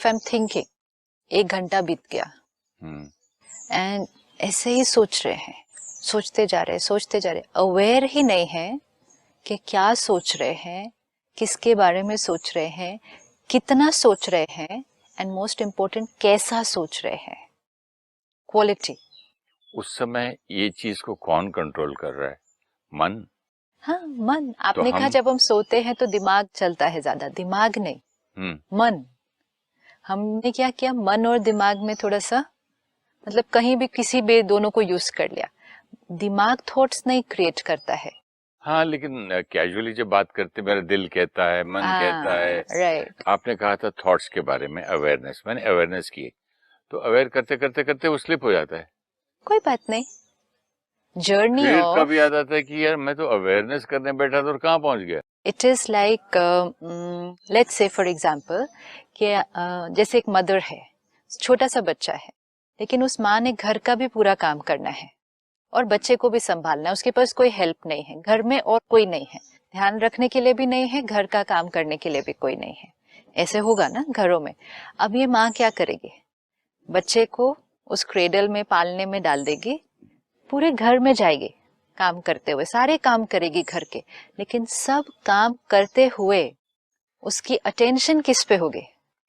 I am thinking, 1 घंटा बीत गया एंड ऐसे ही सोच रहे हैं, सोचते जा रहे, अवेयर ही नहीं है कि क्या सोच रहे हैं, किसके बारे में सोच रहे हैं, कितना सोच रहे हैं, एंड मोस्ट इम्पोर्टेंट कैसा सोच रहे हैं, क्वालिटी। उस समय ये चीज को कौन कंट्रोल कर रहा है? मन। हाँ, मन। आपने कहा जब हम सोते हैं तो दिमाग चलता है ज्यादा, दिमाग नहीं, मन। हमने क्या किया, मन और दिमाग में थोड़ा सा मतलब कहीं भी किसी भी दोनों को यूज कर लिया। दिमाग थॉट्स नहीं क्रिएट करता है। हाँ, लेकिन कैजुअली जब बात करते मेरा दिल कहता है, मन कहता है। राइट। आपने कहा था थॉट्स के बारे में, अवेयरनेस, मैंने अवेयरनेस की, तो अवेयर करते करते करते वो स्लिप हो जाता है। कोई बात नहीं, जर्नी फिर ऑफ। कब याद आता है कि यार मैं तो अवेयरनेस करने बैठा था और कहाँ पहुंच गया। It is like let's say for example कि जैसे एक मदर है, छोटा सा बच्चा है, लेकिन उस माँ ने घर का भी पूरा काम करना है और बच्चे को भी संभालना है। उसके पास कोई हेल्प नहीं है, घर में और कोई नहीं है, ध्यान रखने के लिए भी नहीं है, घर का काम करने के लिए भी कोई नहीं है। ऐसे होगा ना घरों में। अब ये माँ क्या करेगी, बच्चे को उस क्रेडल में पालने में डाल देगी, पूरे घर में जाएगी काम करते हुए, सारे काम करेगी घर के, लेकिन सब काम करते हुए उसकी अटेंशन किस पे होगी?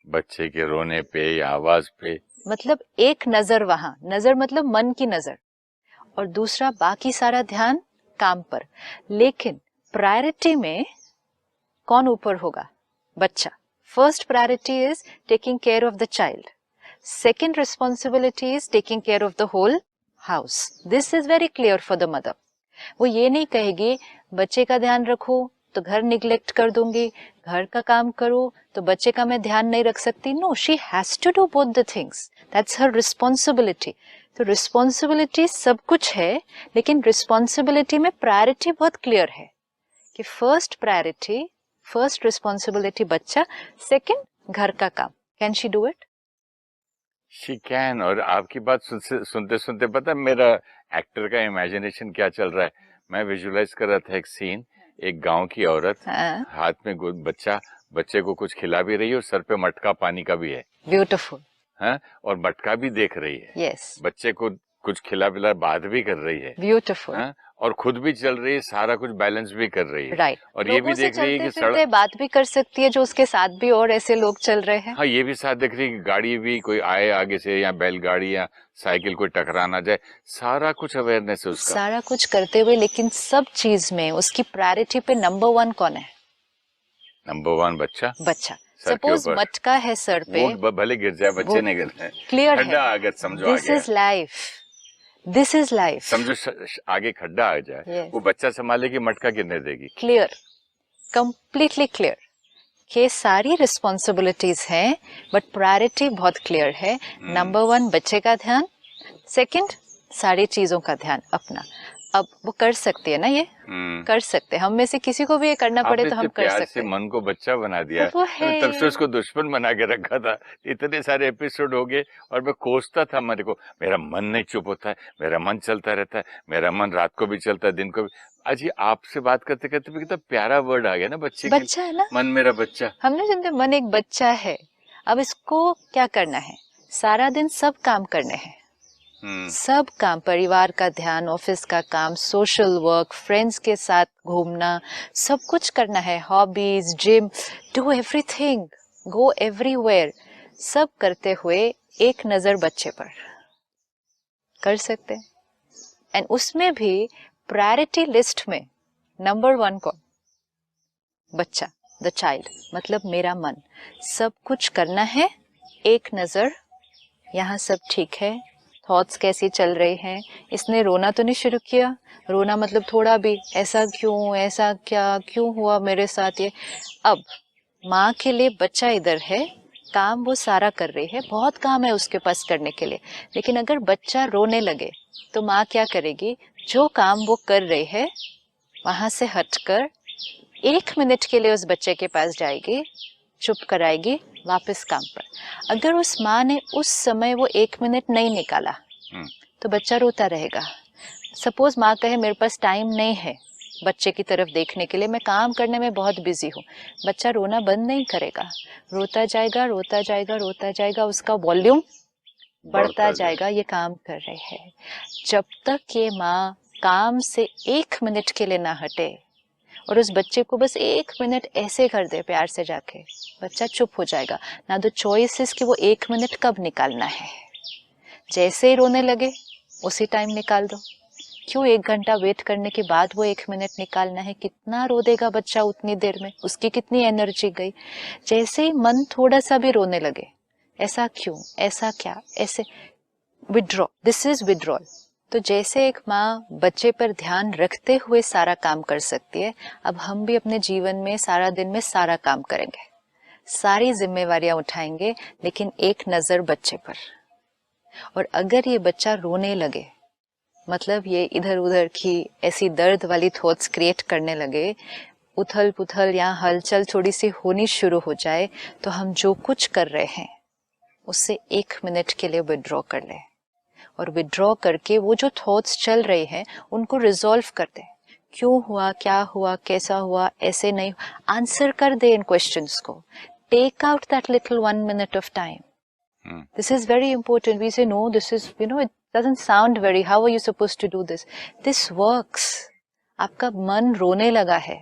बच्चे के रोने पे या आवाज पे। मतलब एक नजर वहां, नजर मतलब मन की नजर, और दूसरा बाकी सारा ध्यान काम पर। लेकिन प्रायोरिटी में कौन ऊपर होगा? बच्चा। First priority is taking care of the child, second responsibility is taking care of the whole house. This is very clear for the mother. वो ये नहीं कहेगी बच्चे का ध्यान रखो तो घर निग्लेक्ट कर दूंगी, घर का काम करो तो बच्चे का मैं ध्यान नहीं रख सकती। No, she has to do both the things, that's her responsibility. तो रिस्पॉन्सिबिलिटी सब कुछ है, लेकिन रिस्पॉन्सिबिलिटी में प्रायोरिटी बहुत क्लियर है कि फर्स्ट प्रायोरिटी, फर्स्ट रिस्पॉन्सिबिलिटी बच्चा, सेकंड घर का काम। Can she do it? She can. और आपकी बात सुनते सुनते पता है मेरा एक्टर का इमेजिनेशन क्या चल रहा है। मैं विजुलाइज कर रहा था एक सीन, एक गांव की औरत हाथ में बच्चा, बच्चे को कुछ खिला भी रही है और सर पे मटका पानी का भी है। ब्यूटीफुल। हाँ, और मटका भी देख रही है। यस। बच्चे को कुछ खिला पिला बात भी कर रही है। ब्यूटीफुल। हाँ, और खुद भी चल रही है, सारा कुछ बैलेंस भी कर रही है। राइट। और ये भी देख रही है कि सड़क बात भी कर सकती है जो उसके साथ भी और ऐसे लोग चल रहे हैं। हाँ, ये भी साथ देख रही है कि गाड़ी भी कोई आए आगे से, या बैलगाड़ी या साइकिल कोई टकरा ना जाए। सारा कुछ अवेयरनेस है उसका, सारा कुछ करते हुए। लेकिन सब चीज में उसकी प्रायोरिटी पे नंबर 1 कौन है? नंबर 1 बच्चा। बच्चा। सपोज मटका है सर पे, वो भले गिर जाए, बच्चे नहीं गिरते। क्लियर है, खड्डा आगे समझो, this is life, this is life. समझो आगे खड्डा आ जाए, वो बच्चा संभालेगी, मटका गिरने देगी। Clear, completely clear. ये सारी रिस्पॉन्सिबिलिटीज हैं, बट प्रायोरिटी बहुत क्लियर है। नंबर 1 बच्चे का ध्यान, सेकंड सारी चीजों का ध्यान अपना। अब वो कर सकती है ना, ये कर सकते हैं। हम में से किसी को भी ये करना पड़े तो हम कर सकते हैं। मन को बच्चा बना दिया, वो है। तब से उसको दुश्मन बना के रखा था। इतने सारे एपिसोड हो गए और मैं कोसता था मेरे को, मेरा मन नहीं चुप होता है, मेरा मन चलता रहता है, मेरा मन रात को भी चलता है, दिन को भी। आज ये आपसे बात करते करते कितना प्यारा वर्ड आ गया ना, बच्चा है ना, मन मेरा बच्चा। हमने सुनते मन एक बच्चा है। अब इसको क्या करना है? सारा दिन सब काम करने हैं, सब काम, परिवार का ध्यान, ऑफिस का काम, सोशल वर्क, फ्रेंड्स के साथ घूमना, सब कुछ करना है, hobbies, gym, do everything, go everywhere. सब करते हुए एक नजर बच्चे पर कर सकते हैं। एंड उसमें भी प्रायोरिटी लिस्ट में नंबर 1 कौन? बच्चा, द चाइल्ड, मतलब मेरा मन। सब कुछ करना है, एक नजर, यहाँ सब ठीक है, थॉट्स कैसी चल रहे हैं, इसने रोना तो नहीं शुरू किया, रोना मतलब थोड़ा भी ऐसा क्यों, ऐसा क्या, क्यों हुआ मेरे साथ ये। अब माँ के लिए बच्चा इधर है, काम वो सारा कर रही है, बहुत काम है उसके पास करने के लिए। लेकिन अगर बच्चा रोने लगे तो माँ क्या करेगी? जो काम वो कर रही है वहां से हटकर 1 मिनट के लिए उस बच्चे के पास जाएगी, चुप कराएगी, वापस काम पर। अगर उस माँ ने उस समय वो 1 मिनट नहीं निकाला तो बच्चा रोता रहेगा। सपोज माँ कहे मेरे पास टाइम नहीं है, बच्चे की तरफ देखने के लिए, मैं काम करने में बहुत बिजी हूँ। बच्चा रोना बंद नहीं करेगा, रोता जाएगा रोता जाएगा रोता जाएगा, उसका वॉल्यूम बढ़ता जाएगा। ये काम कर रहे हैं। जब तक ये माँ काम से 1 मिनट के लिए ना हटे और उस बच्चे को बस 1 मिनट ऐसे कर दे प्यार से जाके, बच्चा चुप हो जाएगा। ना द चॉइस कि वो 1 मिनट कब निकालना है। जैसे ही रोने लगे उसी टाइम निकाल दो। क्यों 1 घंटा वेट करने के बाद वो 1 मिनट निकालना है? कितना रो देगा बच्चा उतनी देर में, उसकी कितनी एनर्जी गई। जैसे ही मन थोड़ा सा भी रोने लगे, ऐसा क्यों, ऐसा क्या, ऐसे विड्रॉ, दिस इज विड्रॉल। तो जैसे एक माँ बच्चे पर ध्यान रखते हुए सारा काम कर सकती है, अब हम भी अपने जीवन में सारा दिन में सारा काम करेंगे, सारी जिम्मेवारियां उठाएंगे, लेकिन एक नजर बच्चे पर। और अगर ये बच्चा रोने लगे, मतलब ये इधर उधर की ऐसी दर्द वाली थॉट्स क्रिएट करने लगे, उथल पुथल या हलचल थोड़ी सी होनी शुरू हो जाए, तो हम जो कुछ कर रहे हैं उससे 1 मिनट के लिए विड्रॉ कर ले। और विड्रॉ करके वो जो थॉट्स चल रहे हैं उनको रिजॉल्व कर दे। क्यों हुआ, क्या हुआ, कैसा हुआ, ऐसे नहीं, आंसर कर दे इन क्वेश्चंस को। Take out that little 1 minute of time. This is very important. We say, no, this is, it doesn't sound very, how are you supposed to do this? This works. आपका मन रोने लगा है,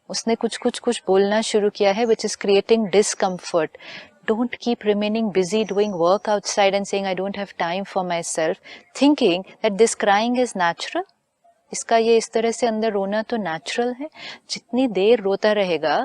उसने कुछ बोलना शुरू किया है, which is creating discomfort. Don't keep remaining busy doing work outside and saying, I don't have time for myself, thinking that this crying is natural. इसका ये इस तरह से अंदर रोना तो नेचुरल है। जितनी देर रोता रहेगा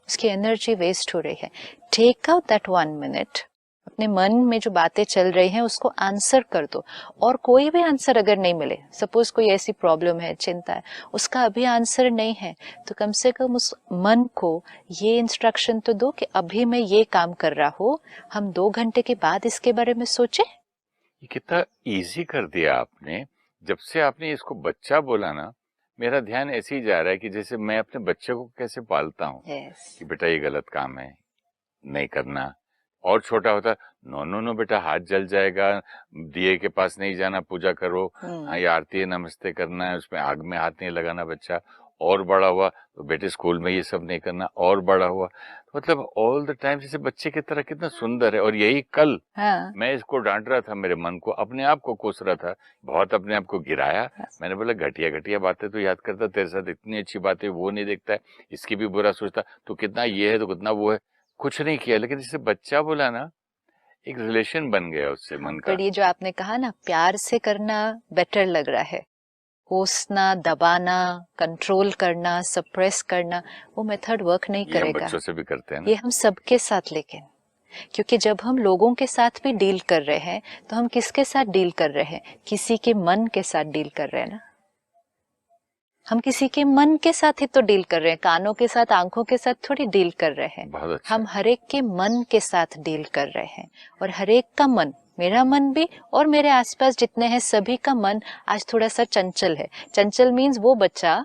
उसकी एनर्जी वेस्ट हो रही है। टेक आउट दैट 1 minute, अपने मन में जो बातें चल रही हैं उसको आंसर कर दो। और कोई भी आंसर अगर नहीं मिले, सपोज कोई ऐसी प्रॉब्लम है, चिंता है, उसका अभी आंसर नहीं है, तो कम से कम उस मन को ये इंस्ट्रक्शन तो दो कि अभी मैं ये काम कर रहा हूँ, हम 2 घंटे के बाद इसके बारे में सोचे। ये कितना इजी कर दिया आपने। जब से आपने इसको बच्चा बोला ना, मेरा ध्यान ऐसे ही जा रहा है कि जैसे मैं अपने बच्चे को कैसे पालता हूँ। कि बेटा ये गलत काम है, नहीं करना। और छोटा होता, नो नो नो बेटा हाथ जल जाएगा, दिए के पास नहीं जाना, पूजा करो, हाँ ये आरती है, नमस्ते करना है, उसमें आग में हाथ नहीं लगाना बच्चा। और बड़ा हुआ तो बेटे स्कूल में ये सब नहीं करना। और बड़ा हुआ मतलब ऑल द टाइम जैसे बच्चे की तरह, कितना सुंदर है। और यही कल मैं इसको डांट रहा था, मेरे मन को, अपने आप को कोस रहा था, बहुत अपने आप को गिराया। मैंने बोला घटिया घटिया बातें तो याद करता, तेरे साथ इतनी अच्छी बातें वो नहीं देखता है, इसकी भी बुरा सोचता, तो कितना ये है तो कितना वो है, कुछ नहीं किया। लेकिन जैसे बच्चा बोला ना, एक रिलेशन बन गया उससे मन का। पर ये जो आपने कहा ना, प्यार से करना बेटर लग रहा है, कोसना, दबाना, कंट्रोल करना, सप्रेस करना, वो मेथड वर्क नहीं करेगा। हम बच्चों से भी करते हैं ना? ये हम सबके साथ, लेकिन क्योंकि जब हम लोगों के साथ भी डील कर रहे हैं तो हम किसके साथ डील कर रहे हैं? किसी के मन के साथ डील कर रहे हैं ना। हम किसी के मन के साथ ही तो डील कर रहे हैं, कानों के साथ, आंखों के साथ थोड़ी डील कर रहे हैं। अच्छा। हम हरेक के मन के साथ डील कर रहे हैं। और हरेक का मन, मेरा मन भी और मेरे आसपास जितने हैं सभी का मन आज थोड़ा सा चंचल है। चंचल मीन्स वो बच्चा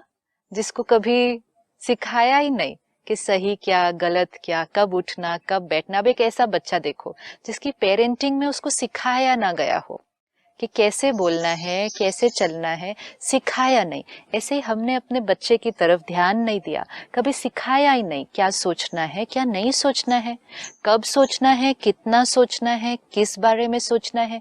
जिसको कभी सिखाया ही नहीं कि सही क्या, गलत क्या, कब उठना, कब बैठना। अब एक ऐसा बच्चा देखो जिसकी पेरेंटिंग में उसको सिखाया ना गया हो कि कैसे बोलना है, कैसे चलना है, सिखाया नहीं। ऐसे ही हमने अपने बच्चे की तरफ ध्यान नहीं दिया, कभी सिखाया ही नहीं क्या सोचना है, क्या नहीं सोचना है, कब सोचना है, कितना सोचना है, किस बारे में सोचना है।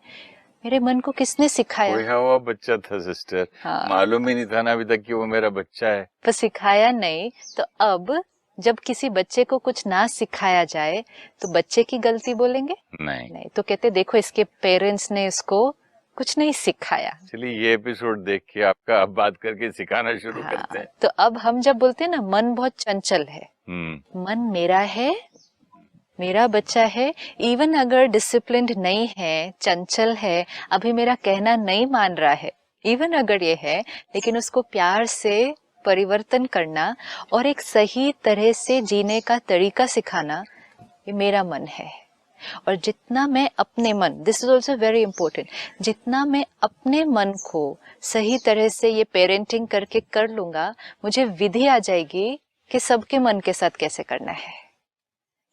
मेरे मन को किसने सिखाया? कोई हुआ बच्चा था सिस्टर। मालूम ही नहीं था ना अभी तक कि वो मेरा बच्चा है। पर सिखाया नहीं, तो अब जब किसी बच्चे को कुछ ना सिखाया जाए तो बच्चे की गलती बोलेंगे? नहीं, तो कहते देखो इसके पेरेंट्स ने इसको कुछ नहीं सिखाया। चलिए ये एपिसोड देख के आपका अब बात करके सिखाना शुरू करते हैं। तो अब हम जब बोलते हैं ना मन बहुत चंचल है, मन मेरा है, मेरा बच्चा है, इवन अगर डिसिप्लिन्ड नहीं है, चंचल है, अभी मेरा कहना नहीं मान रहा है, इवन अगर ये है, लेकिन उसको प्यार से परिवर्तन करना और एक सही तरह से जीने का तरीका सिखाना, ये मेरा मन है। और जितना मैं अपने मन, this is also very important, जितना मैं अपने मन को सही तरह से ये पेरेंटिंग करके कर लूंगा, मुझे विधि आ जाएगी कि सबके मन के साथ कैसे करना है।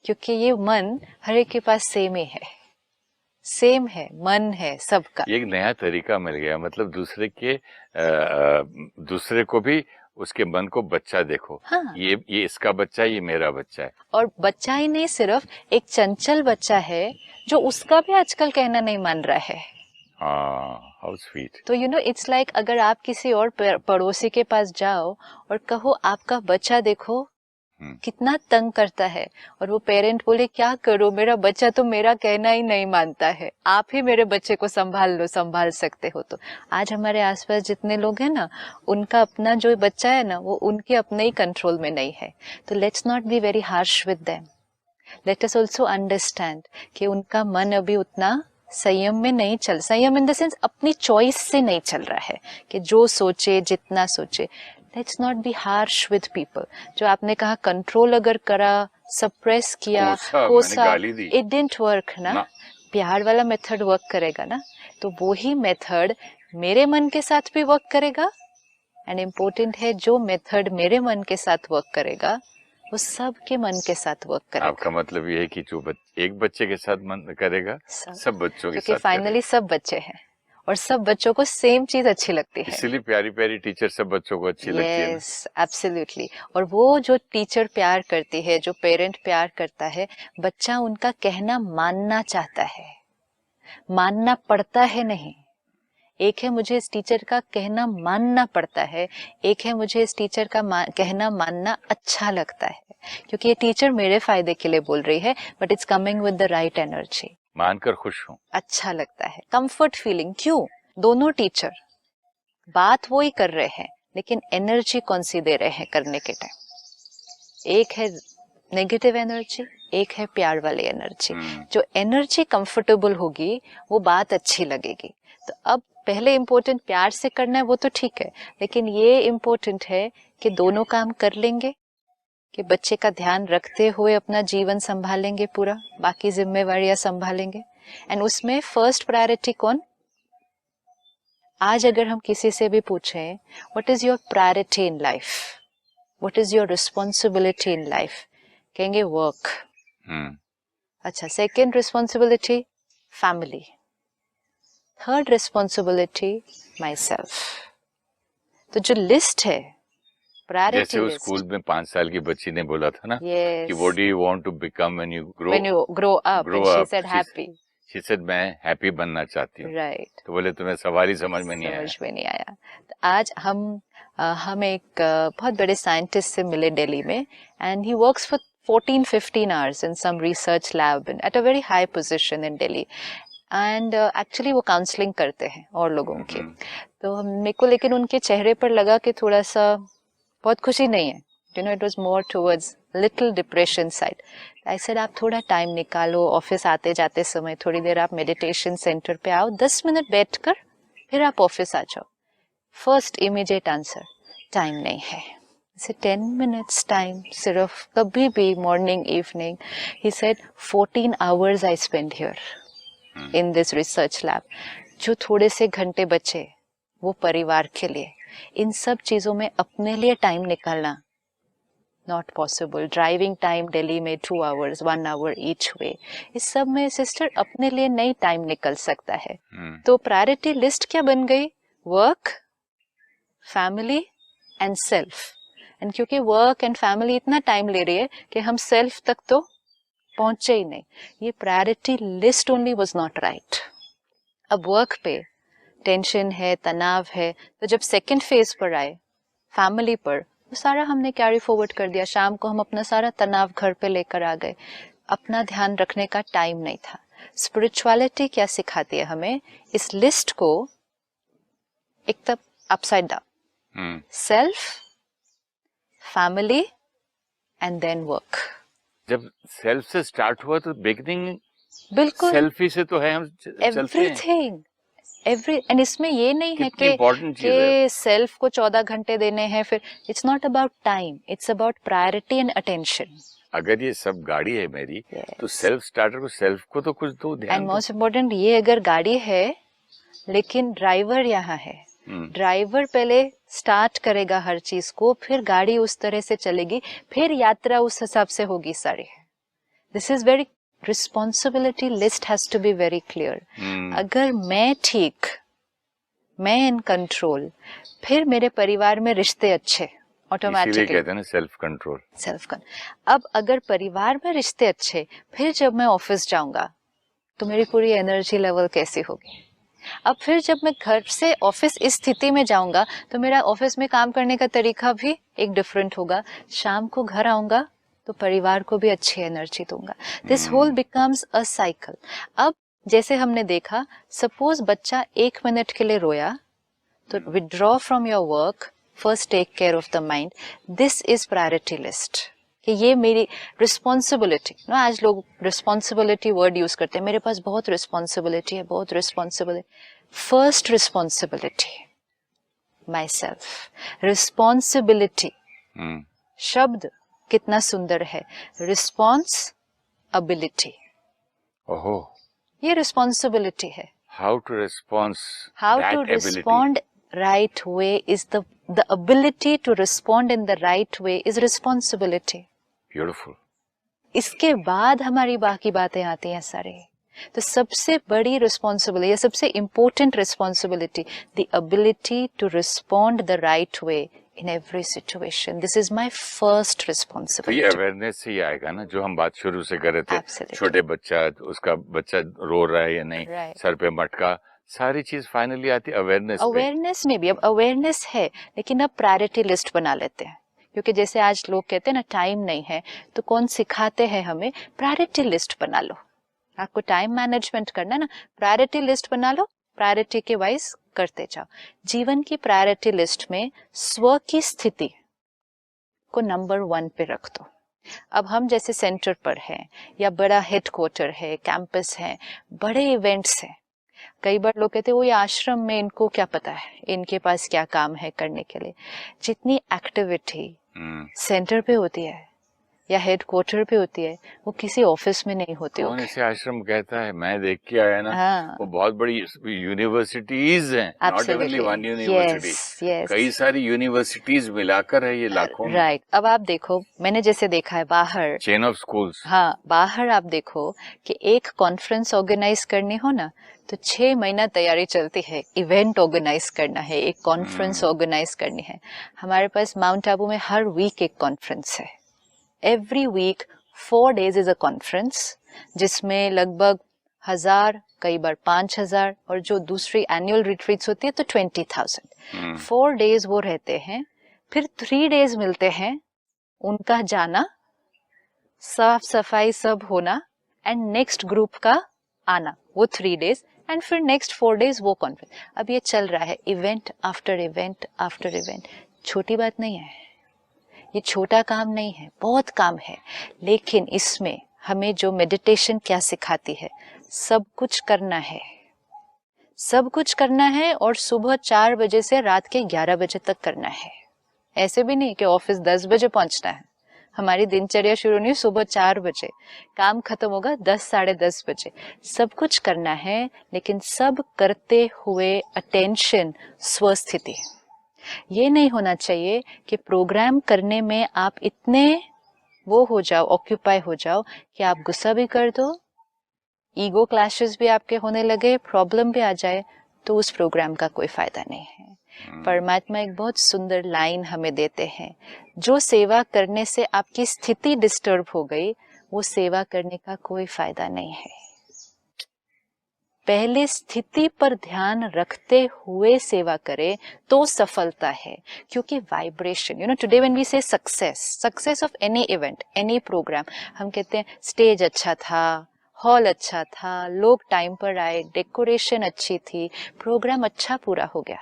क्योंकि ये मन हर एक के पास सेम ही है, सेम है, मन है सबका। एक नया तरीका मिल गया, मतलब दूसरे को भी उसके मन को बच्चा देखो। हाँ। ये इसका बच्चा है, ये मेरा बच्चा है। और बच्चा ही नहीं, सिर्फ एक चंचल बच्चा है जो उसका भी आजकल कहना नहीं मान रहा है। हाँ, हाउ स्वीट। तो इट्स लाइक अगर आप किसी और पड़ोसी के पास जाओ और कहो आपका बच्चा देखो कितना तंग करता है, और वो पेरेंट बोले क्या करो, मेरा बच्चा तो मेरा कहना ही नहीं मानता है, आप ही मेरे बच्चे को संभाल लो, संभाल सकते हो। तो आज हमारे आसपास जितने लोग हैं ना, उनका अपना जो बच्चा है ना, वो उनके अपने ही कंट्रोल में नहीं है। तो let's not be very harsh with them, let us also understand कि उनका मन अभी उतना संयम में नहीं संयम इन द सेंस अपनी चॉइस से नहीं चल रहा है कि जो सोचे जितना सोचे। Let's not be harsh with people. जो आपने कहा कंट्रोल अगर करा, सप्रेस किया, कोसा, इट डिडंट वर्क ना। प्यार वाला मेथड वर्क करेगा ना, तो वो ही मेथड मेरे मन के साथ भी वर्क करेगा। एंड इम्पोर्टेंट है, जो मेथड मेरे मन के साथ वर्क करेगा वो सबके मन के साथ वर्क करेगा। आपका मतलब ये है कि जो एक बच्चे के साथ मन करेगा, सब बच्चों के साथ, क्योंकि फाइनली सब बच्चे हैं और सब बच्चों को सेम चीज अच्छी लगती है। इसीलिए प्यारी प्यारी टीचर सब बच्चों को अच्छी लगती है। Yes, absolutely. और वो जो टीचर प्यार करती है, जो पेरेंट प्यार करता है, बच्चा उनका कहना मानना चाहता है, मानना पड़ता है नहीं। एक है मुझे इस टीचर का कहना मानना पड़ता है, एक है मुझे इस टीचर का कहना मानना अच्छा लगता है, क्योंकि ये टीचर मेरे फायदे के लिए बोल रही है, but it's coming with the right energy. मानकर खुश हूँ, अच्छा लगता है, कंफर्ट फीलिंग। क्यों? दोनों टीचर बात वो ही कर रहे हैं, लेकिन एनर्जी कौन सी दे रहे हैं करने के टाइम? एक है नेगेटिव एनर्जी, एक है प्यार वाली एनर्जी। जो एनर्जी कंफर्टेबल होगी वो बात अच्छी लगेगी। तो अब पहले इम्पोर्टेंट प्यार से करना है, वो तो ठीक है, लेकिन ये इम्पोर्टेंट है कि दोनों काम कर लेंगे, कि बच्चे का ध्यान रखते हुए अपना जीवन संभालेंगे, पूरा बाकी जिम्मेवारियां संभालेंगे। एंड उसमें फर्स्ट प्रायोरिटी कौन? आज अगर हम किसी से भी पूछें what is your priority in life, what is your responsibility in life, कहेंगे वर्क। अच्छा, second responsibility family, third responsibility my self. तो जो लिस्ट है, जैसे उस स्कूल में 5 साल की बच्ची ने बोला था ना, कि what do you want to become when you grow up, and she said happy. She said मैं हैप्पी बनना चाहती हूँ। राइट। तो बोले तुम्हें सवाल ही समझ में नहीं आया। तो आज हम एक बहुत बड़े साइंटिस्ट से मिले दिल्ली में, and he works for 14-15 hours in some research lab at a very high position in Delhi. And actually वो काउंसलिंग करते हैं और लोगों की। तो मेरे को लेकिन उनके चेहरे पर लगा कि थोड़ा सा बहुत खुशी नहीं है, you know, it was more towards little depression side. I said आप थोड़ा टाइम निकालो, ऑफिस आते जाते समय थोड़ी देर आप मेडिटेशन सेंटर पे आओ, 10 मिनट बैठकर फिर आप ऑफिस आ जाओ। फर्स्ट इमीडिएट आंसर, टाइम नहीं है। से 10 मिनट्स टाइम, सिर्फ कभी भी morning evening. He said 14 hours I spend here in this research lab. जो थोड़े से घंटे बचे वो परिवार के लिए, इन सब चीजों में अपने लिए टाइम निकालना not possible. Driving time Delhi में 2 hours, 1 hour ईच वे, इस सब में सिस्टर अपने लिए नहीं टाइम निकल सकता है। तो प्रायोरिटी लिस्ट क्या बन गई? Work, family and self. And क्योंकि वर्क एंड फैमिली इतना टाइम ले रही है कि हम सेल्फ तक तो पहुंचे ही नहीं। ये priority list only was not right. अब वर्क पे टेंशन है, तनाव है, तो जब सेकंड फेज पर आए फैमिली पर, वो सारा हमने कैरी फॉरवर्ड कर दिया। शाम को हम अपना सारा तनाव घर पे लेकर आ गए, अपना ध्यान रखने का टाइम नहीं था। स्पिरिचुअलिटी क्या सिखाती है हमें? इस लिस्ट को एक तब upside down, self, family and then work. जब सेल्फ से स्टार्ट हुआ तो बिगिनिंग बिल्कुल सेल्फी से तो है, हम एवरीथिंग एंड इसमें ये नहीं है कि सेल्फ को 14 घंटे देने हैं, फिर it's not about time, it's about priority and attention. अगर ये सब गाड़ी है मेरी, तो सेल्फ स्टार्टर को, सेल्फ को तो कुछ दो ध्यान। एंड मोस्ट इम्पोर्टेंट, ये अगर गाड़ी है लेकिन ड्राइवर यहाँ है, ड्राइवर पहले स्टार्ट करेगा हर चीज को, फिर गाड़ी उस तरह से चलेगी, फिर यात्रा उस हिसाब से होगी सारी। This is very responsibility list has to be very clear. अगर मैं ठीक, मैं इन कंट्रोल, फिर मेरे परिवार में रिश्ते अच्छे, इसीलिए ऑटोमेटिकली कहते हैं ना सेल्फ कंट्रोल। अब अगर परिवार में रिश्ते अच्छे, फिर जब मैं ऑफिस जाऊंगा तो मेरी पूरी एनर्जी लेवल कैसी होगी। अब फिर जब मैं घर से ऑफिस इस स्थिति में जाऊंगा तो मेरा ऑफिस में काम करने का तरीका भी एक डिफरेंट होगा। शाम को घर आऊंगा तो परिवार को भी अच्छी एनर्जी दूंगा। This whole becomes a cycle. अब जैसे हमने देखा, सपोज बच्चा 1 मिनट के लिए रोया तो withdraw from your work, first take care of the mind. This is priority list कि ये मेरी रिस्पॉन्सिबिलिटी ना। आज लोग रिस्पॉन्सिबिलिटी वर्ड यूज करते हैं, मेरे पास बहुत रिस्पॉन्सिबिलिटी है, बहुत responsibility. First responsibility my self. Responsibility शब्द कितना सुंदर है, रिस्पॉन्स अबिलिटी, ओहो, ये रिस्पॉन्सिबिलिटी है। How to respond, how to respond right way is the ability to respond in the right way is responsibility. Beautiful. इसके बाद हमारी बाकी बातें आती हैं सारे। तो सबसे बड़ी रिस्पॉन्सिबिलिटी या सबसे important responsibility, the ability to respond the right way in every situation. This is my first responsibility. ये अवेयरनेस से ही आएगा ना, जो हम बात शुरू से कर रहे थे। Absolutely. छोटे बच्चा, उसका बच्चा रो रहा है या नहीं, Right. सर पे मटका, सारी चीज फाइनली आती है अवेयरनेस। अवेयरनेस में भी अब अवेयरनेस है, लेकिन अब प्रायोरिटी लिस्ट बना लेते हैं। क्योंकि जैसे आज लोग कहते हैं ना, टाइम नहीं है, तो कौन सिखाते हैं हमें, प्रायोरिटी लिस्ट बना लो। आपको टाइम मैनेजमेंट करना है ना, प्रायोरिटी लिस्ट बना लो, प्रायोरिटी के वाइज करते जाओ। जीवन की प्रायोरिटी लिस्ट में स्व की स्थिति को नंबर 1 पे रख दो। अब हम जैसे सेंटर पर हैं या बड़ा हेडक्वार्टर है, कैंपस है, बड़े इवेंट्स हैं, कई बार लोग कहते हैं वो ये आश्रम में इनको क्या पता है, इनके पास क्या काम है करने के लिए। जितनी एक्टिविटी सेंटर पे होती है या हेडक्वार्टर पे होती है, वो किसी ऑफिस में नहीं होती। कौन इसे आश्रम कहता है, मैं देख के आया ना। हाँ। वो बहुत बड़ी यूनिवर्सिटीज हैं, नॉट ओनली वन यूनिवर्सिटी, कई सारी यूनिवर्सिटीज मिलाकर है ये लाखों। राइट। अब आप देखो, मैंने जैसे देखा है बाहर चेन ऑफ स्कूल्स। हाँ, बाहर आप देखो कि एक कॉन्फ्रेंस ऑर्गेनाइज करनी हो ना तो 6 महीना तैयारी चलती है। इवेंट ऑर्गेनाइज करना है, एक कॉन्फ्रेंस ऑर्गेनाइज करनी है। हमारे पास माउंट आबू में हर वीक एक कॉन्फ्रेंस है। Every week 4 days is a conference, जिसमें लगभग 1000, कई बार 5000, और जो दूसरी एनुअल रिट्रीट्स होती है तो 20,000। 4 days वो रहते हैं, फिर 3 days मिलते हैं, उनका जाना, साफ सफाई सब होना, एंड नेक्स्ट ग्रुप का आना, वो 3 days, एंड फिर नेक्स्ट 4 days वो कॉन्फ्रेंस। अब ये चल रहा है, event after event after event. छोटी बात नहीं है, ये छोटा काम नहीं है, बहुत काम है। लेकिन इसमें हमें जो मेडिटेशन क्या सिखाती है, सब कुछ करना है, सब कुछ करना है, और सुबह 4 बजे से रात के 11 बजे तक करना है। ऐसे भी नहीं कि ऑफिस 10 बजे पहुंचना है। हमारी दिनचर्या शुरू नहीं सुबह 4 बजे, काम खत्म होगा 10, साढ़े 10 बजे। सब कुछ करना है, लेकिन सब करते हुए अटेंशन, स्वस्थिति। ये नहीं होना चाहिए कि प्रोग्राम करने में आप इतने वो हो जाओ, ऑक्यूपाई हो जाओ कि आप गुस्सा भी कर दो, ईगो क्लैशेस भी आपके होने लगे, प्रॉब्लम भी आ जाए, तो उस प्रोग्राम का कोई फायदा नहीं है। परमात्मा एक बहुत सुंदर लाइन हमें देते हैं, जो सेवा करने से आपकी स्थिति डिस्टर्ब हो गई, वो सेवा करने का कोई फायदा नहीं है। पहले स्थिति पर ध्यान रखते हुए सेवा करें तो सफलता है। क्योंकि vibration, today when we say success of any event, any program, हम कहते हैं स्टेज अच्छा था, हॉल अच्छा था, लोग टाइम पर आए, डेकोरेशन अच्छी थी, प्रोग्राम अच्छा पूरा हो गया,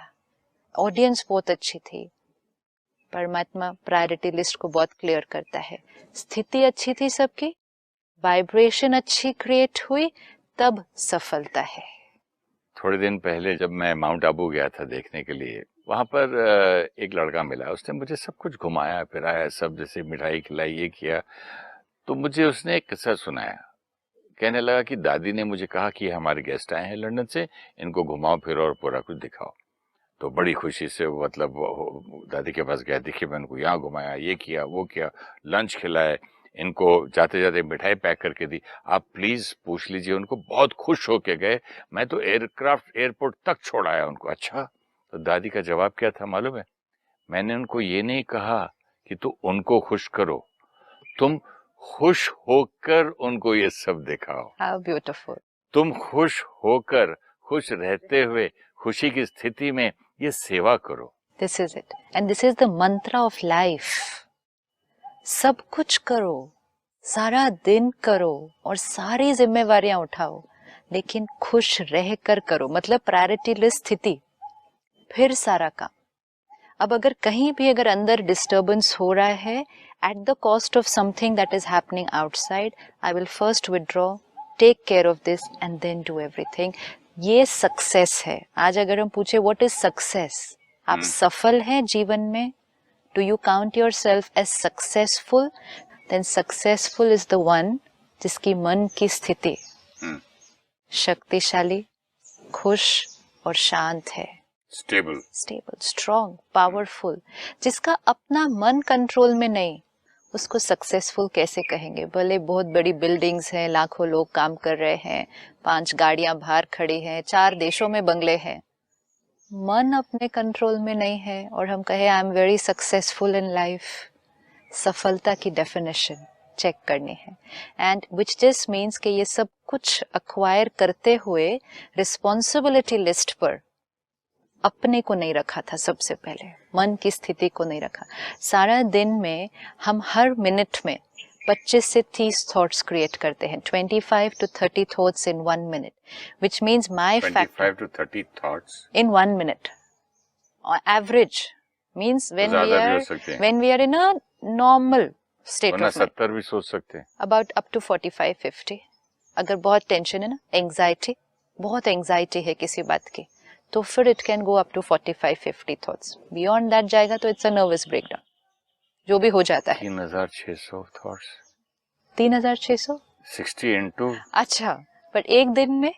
ऑडियंस बहुत अच्छी थी। परमात्मा प्रायोरिटी लिस्ट को बहुत क्लियर करता है। स्थिति अच्छी थी सबकी, वाइब्रेशन अच्छी क्रिएट हुई, तब सफलता है। थोड़े दिन पहले जब मैं माउंट आबू गया था देखने के लिए, वहां पर एक लड़का मिला, उसने मुझे सब कुछ घुमाया फिराया, सब जैसे मिठाई खिलाई, ये किया। तो मुझे उसने एक किस्सा सुनाया, कहने लगा कि दादी ने मुझे कहा कि हमारे गेस्ट आए हैं लंदन से, इनको घुमाओ फिरो और पूरा कुछ दिखाओ। तो बड़ी खुशी से मतलब दादी के पास गया, देखिए मैं उनको यहाँ घुमाया, ये किया वो किया, लंच खिलाए, इनको जाते जाते मिठाई पैक करके दी। आप प्लीज पूछ लीजिए उनको, बहुत खुश होके गए। मैं तो एयरपोर्ट तक छोड़ आया उनको। अच्छा, तो दादी का जवाब क्या था मालूम है? मैंने उनको ये नहीं कहा कि तू उनको खुश करो, तुम खुश होकर उनको ये सब दिखाओ। How beautiful. तुम खुश होकर, खुश रहते हुए, खुशी की स्थिति में ये सेवा करो। This is it. And this is the mantra of life. सब कुछ करो, सारा दिन करो और सारी जिम्मेवारियां उठाओ, लेकिन खुश रहकर करो, मतलब प्रायोरिटी लिस्ट स्थिति, फिर सारा काम। अब अगर कहीं भी अगर अंदर डिस्टर्बेंस हो रहा है, at the cost of something that is happening outside, I will first withdraw, take care of this and then do everything. ये सक्सेस है। आज अगर हम पूछे what is success, आप सफल हैं जीवन में? Do you count yourself as successful? Then successful is the one जिसकी मन की स्थिति शक्तिशाली, खुश और शांत है। Stable, strong, powerful. जिसका अपना मन कंट्रोल में नहीं, उसको सक्सेसफुल कैसे कहेंगे? भले बहुत बड़ी बिल्डिंग्स हैं, लाखों लोग काम कर रहे हैं, 5 गाड़ियां बाहर खड़ी हैं, 4 देशों में बंगले हैं, मन अपने कंट्रोल में नहीं है और हम कहे I am very successful in life. सफलता की डेफिनेशन चेक करनी है। एंड विच दिस मीन्स कि ये सब कुछ अक्वायर करते हुए रिस्पॉन्सिबिलिटी लिस्ट पर अपने को नहीं रखा था, सबसे पहले मन की स्थिति को नहीं रखा। सारा दिन में हम हर मिनट में 25 से 30 थॉट्स क्रिएट करते हैं, 25 to 30 thoughts in 1 minute, which means my 25 to 30 thoughts in 1 minute. Average means when we are in a normal state of mind. 70 भी सोच सकते हैं। About up to 45-50. अगर बहुत टेंशन है ना, एंजाइटी, बहुत एंजाइटी है किसी बात की, तो फिर it can go up to 45-50 thoughts. Beyond that जाएगा तो इट्स अ नर्वस ब्रेकडाउन, जो भी हो जाता है। 3600 थॉट्स। 3600 60 into। अच्छा, पर एक दिन में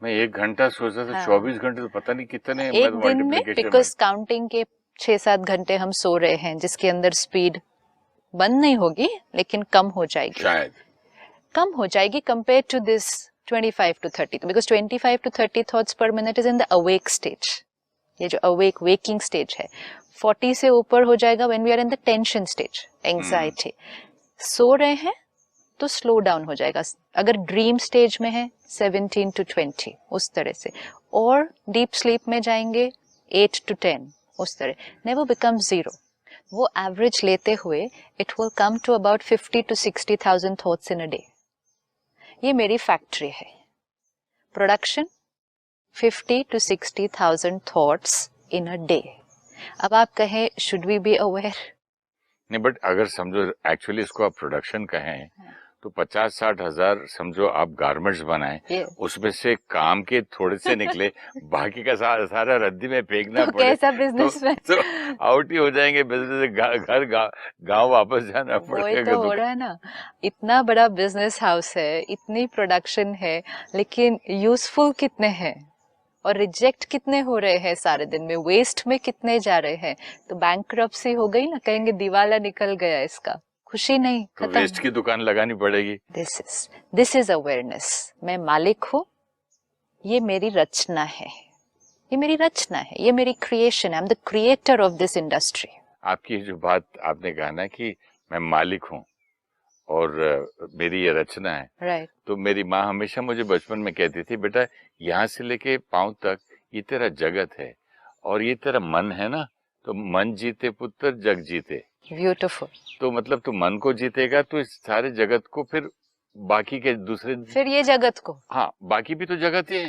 मैं 1 घंटा सोचा था। 24 घंटे तो पता नहीं कितने एक दिन में, बिकॉज काउंटिंग के 6-7 घंटे हम सो रहे हैं, जिसके अंदर स्पीड बंद नहीं होगी लेकिन कम हो जाएगी, शायद कम हो जाएगी compare to this 25 to 30, because 25 to 30 thoughts per minute is in the awake stage. ये जो awake waking stage है, 40 से ऊपर हो जाएगा when we are in the tension stage, anxiety. सो रहे हैं तो स्लो डाउन हो जाएगा। अगर ड्रीम स्टेज में है 17 to 20 उस तरह से, और डीप स्लीप में जाएंगे 8 to 10 उस तरह, never become zero. वो एवरेज लेते हुए it will come to about 50 to 60,000 thoughts in a day. ये मेरी फैक्ट्री है। Production 50 to 60,000 thoughts in a day. अब आप कहें शुड वी बी अवेयर? नहीं, बट अगर समझो एक्चुअली इसको आप प्रोडक्शन कहें तो 50-60 हजार समझो आप गारमेंट्स बनाएं, उसमें से काम के थोड़े से निकले, बाकी का सारा रद्दी में फेंकना तो पड़े, कैसा बिजनेस में तो आउट ही हो जाएंगे बिजनेस, घर गांव वापस जाना पड़ेगा। वही तो हो रहा है ना, इतना बड़ा बिजनेस हाउस है, इतनी प्रोडक्शन है, लेकिन यूजफुल कितने हैं और रिजेक्ट कितने हो रहे हैं सारे दिन में, वेस्ट में कितने जा रहे हैं। तो बैंकरप्सी हो गई ना, कहेंगे दिवाला निकल गया इसका, खुशी नहीं, तो वेस्ट की दुकान लगानी पड़ेगी। This is awareness. मैं मालिक हूँ, ये मेरी रचना है, ये मेरी रचना है, ये मेरी क्रिएशन है। I am the creator of this industry. आपकी जो बात आपने कहा ना कि मैं मालिक हूँ और मेरी ये रचना है, राइट। तो मेरी माँ हमेशा मुझे बचपन में कहती थी, बेटा यहाँ से लेके पाँव तक ये तेरा जगत है और ये तेरा मन है ना, तो मन जीते पुत्र जग जीते। ब्यूटीफुल। तो मतलब तू मन को जीतेगा तो इस सारे जगत को, फिर बाकी के दूसरे, फिर ये जगत को, हाँ बाकी भी तो जगत ही है।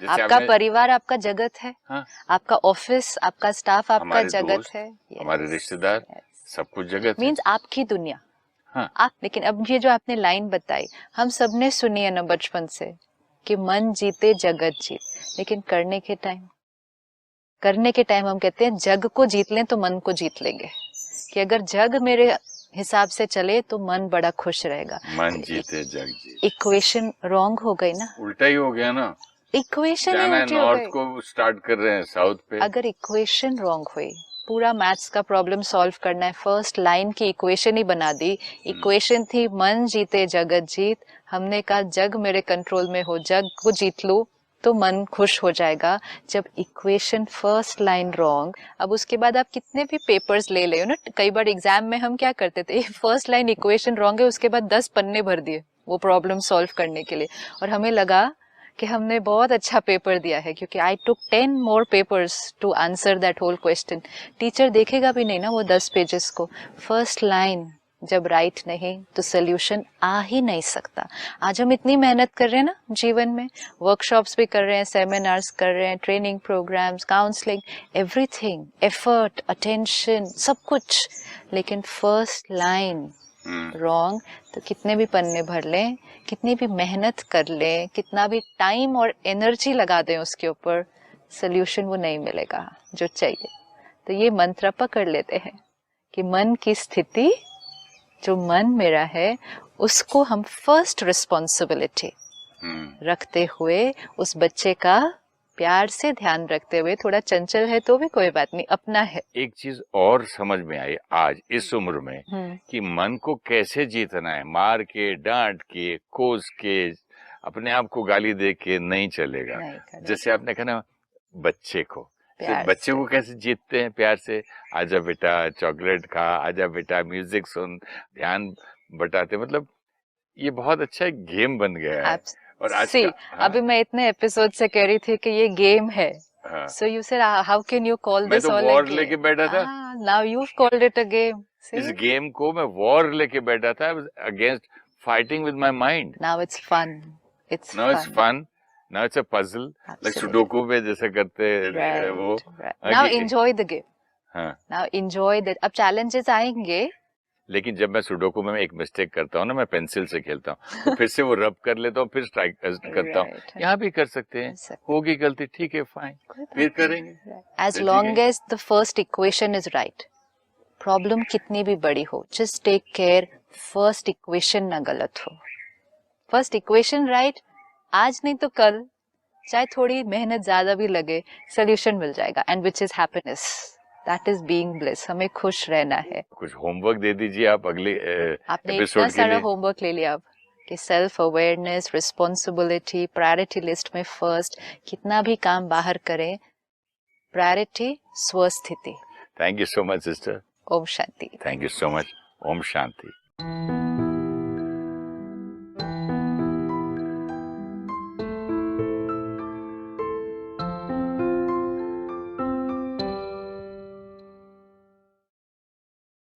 आपका परिवार आपका जगत है, हाँ? आपका ऑफिस, आपका स्टाफ आपका जगत है, हमारे रिश्तेदार, सब कुछ जगत मीन्स आपकी दुनिया। हाँ। आप, लेकिन अब ये जो आपने लाइन बताई, हम सबने सुनी है ना बचपन से कि मन जीते जगत जीत, लेकिन करने के टाइम हम कहते हैं जग को जीत लें तो मन को जीत लेंगे, कि अगर जग मेरे हिसाब से चले तो मन बड़ा खुश रहेगा। मन जीते जग जीते, इक्वेशन रॉन्ग हो गई ना, उल्टा ही हो गया ना। इक्वेशन नॉर्थ को स्टार्ट कर रहे हैं साउथ पे। अगर इक्वेशन रॉन्ग हुई, पूरा मैथ्स का प्रॉब्लम सॉल्व करना है, फर्स्ट लाइन की इक्वेशन ही बना दी। इक्वेशन थी मन जीते जगत जीत, हमने कहा जग मेरे कंट्रोल में हो, जग को जीत लूं तो मन खुश हो जाएगा जब इक्वेशन फर्स्ट लाइन रॉन्ग। अब उसके बाद आप कितने भी पेपर्स ले ले ना, कई बार एग्जाम में हम क्या करते थे, फर्स्ट लाइन इक्वेशन रॉन्ग है, उसके बाद 10 पन्ने भर दिए वो प्रॉब्लम सॉल्व करने के लिए, और हमें लगा कि हमने बहुत अच्छा पेपर दिया है, क्योंकि I took 10 more papers to answer that whole question. Teacher देखेगा भी नहीं ना वो 10 पेजेस को। फर्स्ट लाइन जब राइट नहीं तो सोल्यूशन आ ही नहीं सकता। आज हम इतनी मेहनत कर रहे हैं ना जीवन में, वर्कशॉप्स भी कर रहे हैं, सेमिनार्स कर रहे हैं, training programs, counselling, everything, effort, attention, सब कुछ, लेकिन फर्स्ट लाइन रॉन्ग तो कितने भी पन्ने भर लें, कितनी भी मेहनत कर लें, कितना भी टाइम और एनर्जी लगा दें उसके ऊपर, सोल्यूशन वो नहीं मिलेगा जो चाहिए। तो ये मंत्र पकड़ लेते हैं कि मन की स्थिति, जो मन मेरा है, उसको हम फर्स्ट रिस्पॉन्सिबिलिटी रखते हुए, उस बच्चे का प्यार से ध्यान रखते हुए, थोड़ा चंचल है तो भी कोई बात नहीं, अपना है। एक चीज और समझ में आई आज इस उम्र में कि मन को कैसे जीतना है। मार के, डांट के, कोस के, अपने आप को गाली दे के नहीं चलेगा। जैसे आपने कहा ना, बच्चे को बच्चे को कैसे जीतते हैं? प्यार से, आजा बेटा चॉकलेट खा, आजा बेटा म्यूजिक सुन, ध्यान बटाते, मतलब ये बहुत अच्छा गेम बन गया है। और आज अभी मैं इतने एपिसोड से कह रही थी कि ये गेम है, so you said how can you call this all a game? मैं तो वॉर लेके बैठा था, now you have called it a game. इस गेम को मैं वॉर लेके बैठा था, against fighting with my mind. Now it's fun, now it's fun, now it's a puzzle, like sudoku में जैसे करते वो। Now enjoy the game. Now enjoy that. अब challenges आएंगे, लेकिन जब मैं सुडोकू में एक मिस्टेक करता हूँ ना, मैं पेंसिल से खेलता हूँ तो फिर से वो रब कर लेता हूँ, फिर स्ट्राइक करता हूँ। यहाँ भी कर सकते हैं, होगी गलती, ठीक है, फाइन, फिर करेंगे। As long as the first equation is right, problem कितनी भी बड़ी हो, just take care first equation ना गलत हो। फर्स्ट इक्वेशन राइट, आज नहीं तो कल, चाहे थोड़ी मेहनत ज्यादा भी लगे, सोल्यूशन मिल जाएगा, and which is happiness, that is being bliss. हमें खुश रहना है। कुछ होमवर्क दे दीजिए आप अगले आपने इतना सारा होमवर्क ले लिया अब कि self awareness, responsibility, priority list में फर्स्ट, कितना भी काम बाहर करें, प्रायोरिटी स्वस्थिति। Thank you so much sister. ओम शांति। Thank you so much. ओम शांति।